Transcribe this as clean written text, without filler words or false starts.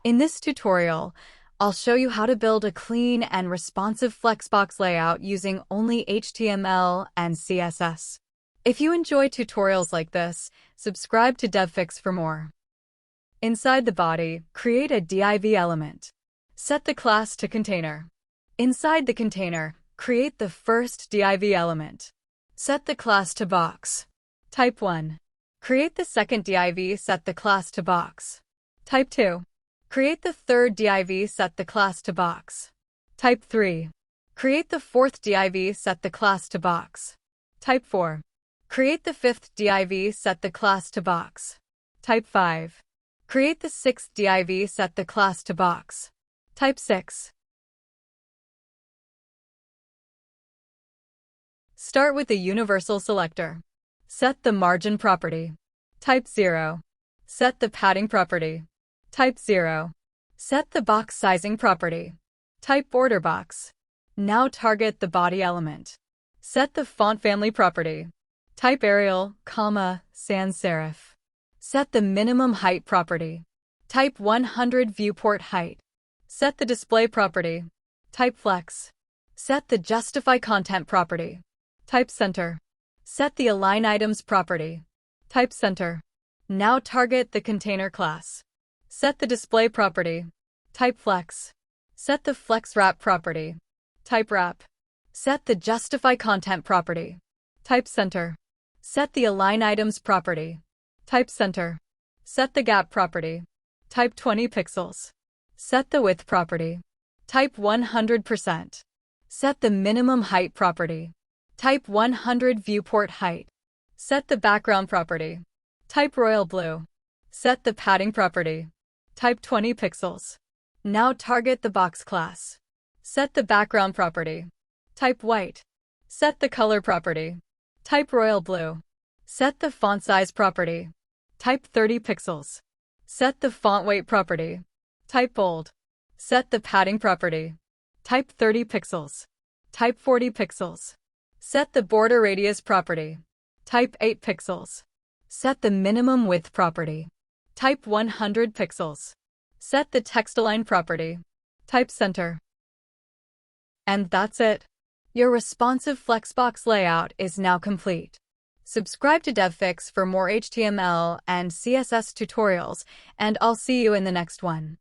In this tutorial, I'll show you how to build a clean and responsive Flexbox layout using only HTML and CSS. If you enjoy tutorials like this, subscribe to DevFix for more. Inside the body, create a div element. Set the class to container. Inside the container, create the first div element. Set the class to box. Type 1. Create the second div, set the class to box. Type 2. Create the third div, set the class to box. Type 3. Create the fourth div, set the class to box. Type 4. Create the fifth div, set the class to box. Type 5. Create the sixth div, set the class to box. Type 6. Start with the universal selector. Set the margin property. Type 0. Set the padding property. Type 0. Set the box sizing property. Type border box. Now target the body element. Set the font family property. Type Arial, sans serif. Set the minimum height property. Type 100 viewport height. Set the display property. Type flex. Set the justify content property. Type center. Set the align items property. Type center. Now target the container class. Set the display property. Type flex. Set the flex wrap property. Type wrap. Set the justify content property. Type center. Set the align items property. Type center. Set the gap property. Type 20 pixels. Set the width property. Type 100%. Set the minimum height property. Type 100 viewport height. Set the background property. Type royal blue. Set the padding property. Type 20 pixels. Now target the box class. Set the background property. Type white. Set the color property. Type royal blue. Set the font size property. Type 30 pixels. Set the font weight property. Type bold. Set the padding property. Type 30 pixels. Type 40 pixels. Set the border radius property. Type 8 pixels. Set the minimum width property. Type 100 pixels. Set the text align property. Type center. And that's it. Your responsive Flexbox layout is now complete. Subscribe to DevFix for more HTML and CSS tutorials, and I'll see you in the next one.